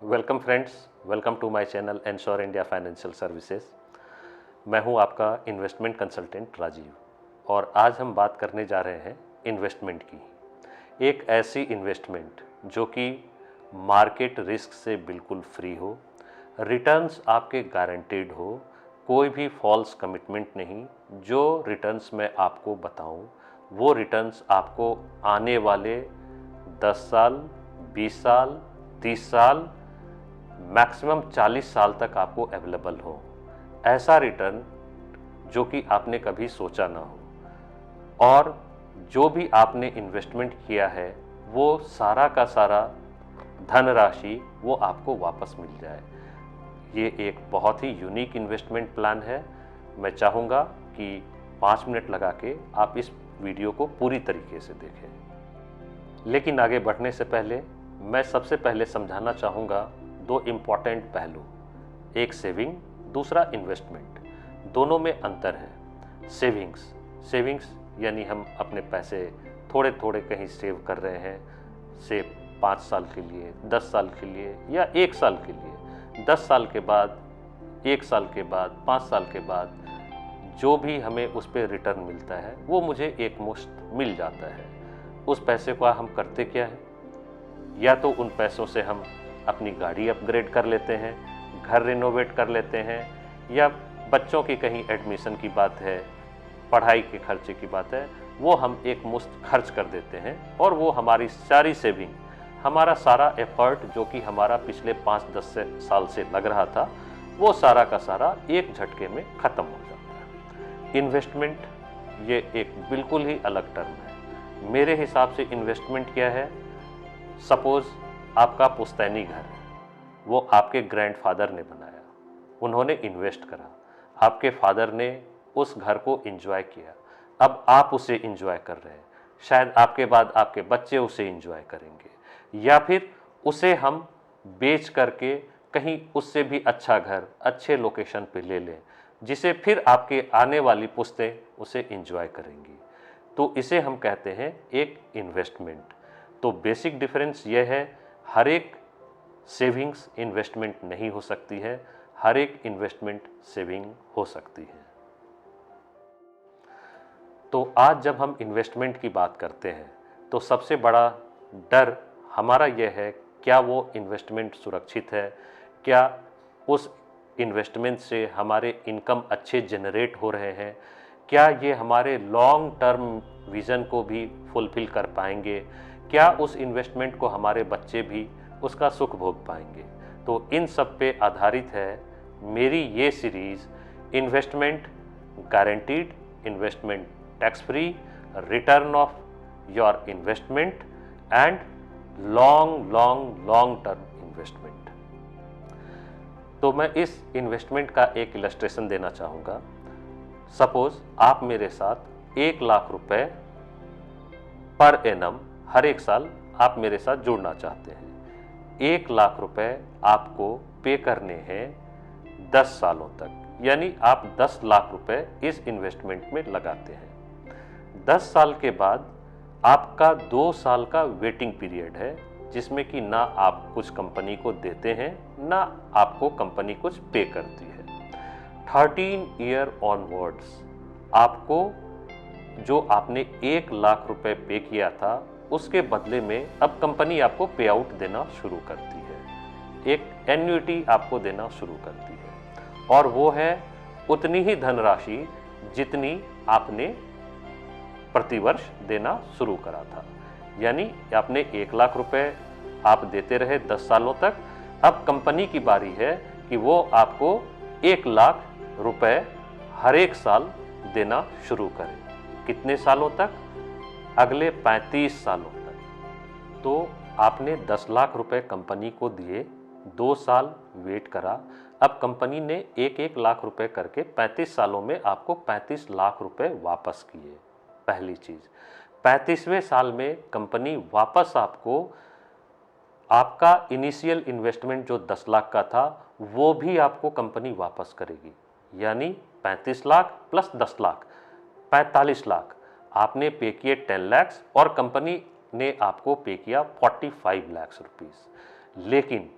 Welcome friends, welcome to my channel Ensure India Financial Services. मैं हूं आपका investment consultant Rajiv और आज हम बात करने जा रहे हैं इन्वेस्टमेंट की। एक ऐसी इन्वेस्टमेंट जो कि मार्केट रिस्क से बिल्कुल फ्री हो, रिटर्न्स आपके गारंटीड हो, कोई भी फॉल्स कमिटमेंट नहीं। जो रिटर्न्स मैं आपको बताऊं वो रिटर्न्स आपको आने वाले 10 साल, 20 साल, 30 साल, मैक्सिमम 40 साल तक आपको अवेलेबल हो। ऐसा रिटर्न जो कि आपने कभी सोचा ना हो और जो भी आपने इन्वेस्टमेंट किया है वो सारा का सारा धनराशि वो आपको वापस मिल जाए। ये एक बहुत ही यूनिक इन्वेस्टमेंट प्लान है। मैं चाहूँगा कि 5 मिनट लगा के आप इस वीडियो को पूरी तरीके से देखें। लेकिन आगे बढ़ने से पहले मैं सबसे पहले समझाना चाहूँगा दो इम्पॉर्टेंट पहलू, एक सेविंग, दूसरा इन्वेस्टमेंट। दोनों में अंतर है। सेविंग्स यानी हम अपने पैसे थोड़े थोड़े कहीं सेव कर रहे हैं, से 5 साल के लिए, 10 साल के लिए या 1 साल के लिए। 10 साल के बाद, 1 साल के बाद, 5 साल के बाद जो भी हमें उस पर रिटर्न मिलता है वो मुझे एक मुश्त मिल जाता है। उस पैसे को हम करते क्या है? या तो उन पैसों से हम अपनी गाड़ी अपग्रेड कर लेते हैं, घर रिनोवेट कर लेते हैं, या बच्चों की कहीं एडमिशन की बात है, पढ़ाई के खर्चे की बात है, वो हम एक मुश्त खर्च कर देते हैं और वो हमारी सारी सेविंग, हमारा सारा एफर्ट जो कि हमारा पिछले 5-10 साल से लग रहा था वो सारा का सारा एक झटके में ख़त्म हो जाता है। इन्वेस्टमेंट ये एक बिल्कुल ही अलग टर्म है। मेरे हिसाब से इन्वेस्टमेंट क्या है? सपोज आपका पुश्तैनी घर है, वो आपके ग्रैंडफादर ने बनाया, उन्होंने इन्वेस्ट करा, आपके फादर ने उस घर को एंजॉय किया, अब आप उसे एंजॉय कर रहे हैं, शायद आपके बाद आपके बच्चे उसे एंजॉय करेंगे, या फिर उसे हम बेच करके कहीं उससे भी अच्छा घर अच्छे लोकेशन पे ले लें जिसे फिर आपके आने वाली पुश्तें उसे एंजॉय करेंगी। तो इसे हम कहते हैं एक इन्वेस्टमेंट। तो बेसिक डिफरेंस यह है, हर एक सेविंग्स इन्वेस्टमेंट नहीं हो सकती है, हर एक इन्वेस्टमेंट सेविंग हो सकती है। तो आज जब हम इन्वेस्टमेंट की बात करते हैं तो सबसे बड़ा डर हमारा यह है, क्या वो इन्वेस्टमेंट सुरक्षित है? क्या उस इन्वेस्टमेंट से हमारे इनकम अच्छे जनरेट हो रहे हैं? क्या ये हमारे लॉन्ग टर्म विज़न को भी फुलफिल कर पाएंगे? क्या उस इन्वेस्टमेंट को हमारे बच्चे भी उसका सुख भोग पाएंगे? तो इन सब पे आधारित है मेरी ये series, investment guaranteed, investment tax free, return of your investment and long term investment. तो मैं इस इन्वेस्टमेंट का एक इलस्ट्रेशन देना चाहूँगा। सपोज आप मेरे साथ 1 लाख रुपए पर एनम हर एक साल आप मेरे साथ जुड़ना चाहते हैं। 1 लाख रुपए आपको पे करने हैं 10 सालों तक, यानी आप 10 लाख रुपए इस इन्वेस्टमेंट में लगाते हैं। 10 साल के बाद आपका 2 साल का वेटिंग पीरियड है जिसमें कि ना आप कुछ कंपनी को देते हैं ना आपको कंपनी कुछ पे करती है। 13 ईयर ऑनवर्ड्स आपको जो आपने 1 लाख रुपए पे किया था उसके बदले में अब कंपनी आपको पे आउट देना शुरू करती है, एक एन्युइटी आपको देना शुरू करती है, और वो है उतनी ही धनराशि जितनी आपने प्रतिवर्ष देना शुरू करा था। यानी आपने 1 लाख रुपए आप देते रहे 10 सालों तक, अब कंपनी की बारी है कि वो आपको 1 लाख रुपए हर एक साल देना शुरू करे। कितने सालों तक? अगले 35 सालों तक। तो आपने 10 लाख रुपए कंपनी को दिए, 2 साल वेट करा, अब कंपनी ने 1-1 लाख रुपए करके 35 सालों में आपको 35 लाख रुपए वापस किए। पहली चीज, 35वें साल में कंपनी वापस आपको आपका इनिशियल इन्वेस्टमेंट जो 10 लाख का था वो भी आपको कंपनी वापस करेगी, यानी 35 लाख प्लस 10 लाख 45 लाख आपने पे किए 10 लाख और कंपनी ने आपको पे किया 45 लाख रुपीस। लेकिन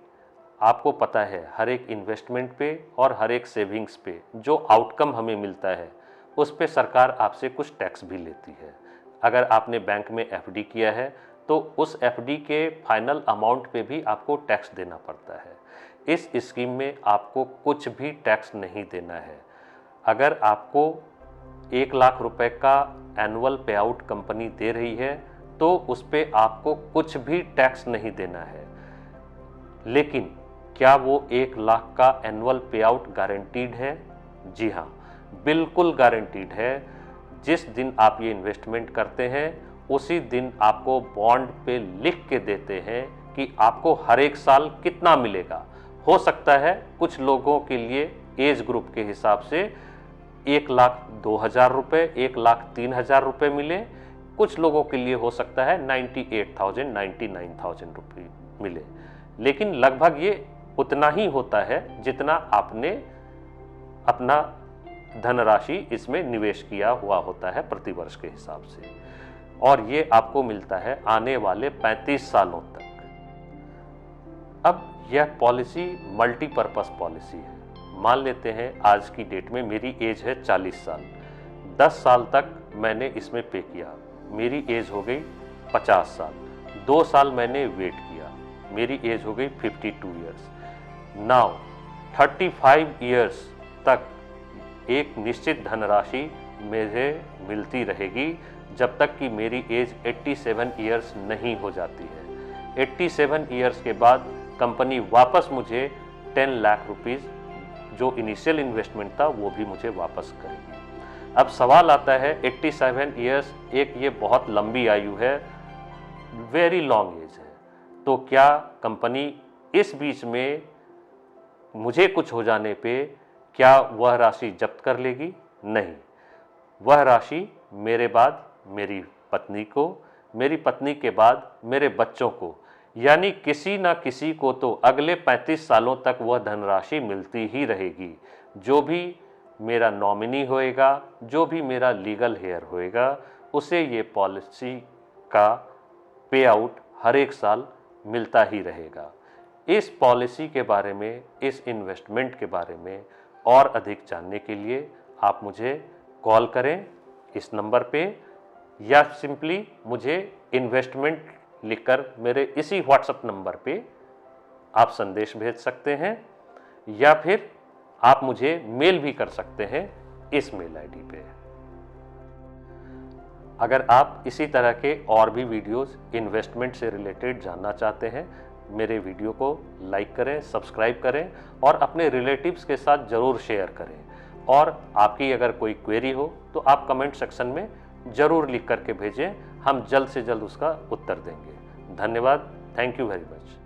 आपको पता है हर एक इन्वेस्टमेंट पे और हर एक सेविंग्स पे जो आउटकम हमें मिलता है उस पे सरकार आपसे कुछ टैक्स भी लेती है। अगर आपने बैंक में एफडी किया है तो उस एफडी के फाइनल अमाउंट पे भी आपको टैक्स देना पड़ता है। इस स्कीम में आपको कुछ भी टैक्स नहीं देना है। अगर आपको 1 लाख रुपए का एनुअल पे आउट कंपनी दे रही है तो उस पे आपको कुछ भी टैक्स नहीं देना है। लेकिन क्या वो 1 लाख का एनुअल पे आउट गारंटीड है? जी हाँ, बिल्कुल गारंटीड है। जिस दिन आप ये इन्वेस्टमेंट करते हैं उसी दिन आपको बॉन्ड पे लिख के देते हैं कि आपको हर एक साल कितना मिलेगा। हो सकता है कुछ लोगों के लिए एज ग्रुप के हिसाब से 1,02,000 रुपये, 1,03,000 रुपये मिले। कुछ लोगों के लिए हो सकता है 98,000, 99,000 रुपये मिले। लेकिन लगभग ये उतना ही होता है जितना आपने अपना धनराशि इसमें निवेश किया हुआ होता है प्रतिवर्ष के हिसाब से, और ये आपको मिलता है आने वाले 35 सालों तक। अब यह पॉलिसी मल्टीपर्पस पॉलिसी है। मान लेते हैं आज की डेट में मेरी एज है 40 साल, 10 साल तक मैंने इसमें पे किया, मेरी एज हो गई 50 साल, 2 साल मैंने वेट किया, मेरी एज हो गई 52 ईयर्स। नाउ 35 ईयर्स तक एक निश्चित धनराशि मुझे मिलती रहेगी जब तक कि मेरी एज 87 ईयर्स नहीं हो जाती है। 87 ईयर्स के बाद कंपनी वापस मुझे 10 लाख रुपीज़ जो इनिशियल इन्वेस्टमेंट था वो भी मुझे वापस करेगी। अब सवाल आता है 87 ईयर्स एक ये बहुत लंबी आयु है, वेरी लॉन्ग एज है, तो क्या कंपनी इस बीच में मुझे कुछ हो जाने पे क्या वह राशि जब्त कर लेगी? नहीं, वह राशि मेरे बाद मेरी पत्नी को, मेरी पत्नी के बाद मेरे बच्चों को, यानी किसी ना किसी को तो अगले 35 सालों तक वह धनराशि मिलती ही रहेगी। जो भी मेरा नॉमिनी होएगा, जो भी मेरा लीगल हेयर होएगा, उसे ये पॉलिसी का पे आउट हर एक साल मिलता ही रहेगा। इस पॉलिसी के बारे में, इस इन्वेस्टमेंट के बारे में और अधिक जानने के लिए आप मुझे कॉल करें इस नंबर पे, या सिंपली मुझे इन्वेस्टमेंट लिखकर मेरे इसी व्हाट्सएप नंबर पे आप संदेश भेज सकते हैं, या फिर आप मुझे मेल भी कर सकते हैं इस मेल आईडी पे। अगर आप इसी तरह के और भी वीडियोस इन्वेस्टमेंट से रिलेटेड जानना चाहते हैं, मेरे वीडियो को लाइक करें, सब्सक्राइब करें और अपने रिलेटिव्स के साथ ज़रूर शेयर करें। और आपकी अगर कोई क्वेरी हो तो आप कमेंट सेक्शन में ज़रूर लिख करके भेजें, हम जल्द से जल्द उसका उत्तर देंगे। धन्यवाद, थैंक यू वेरी मच।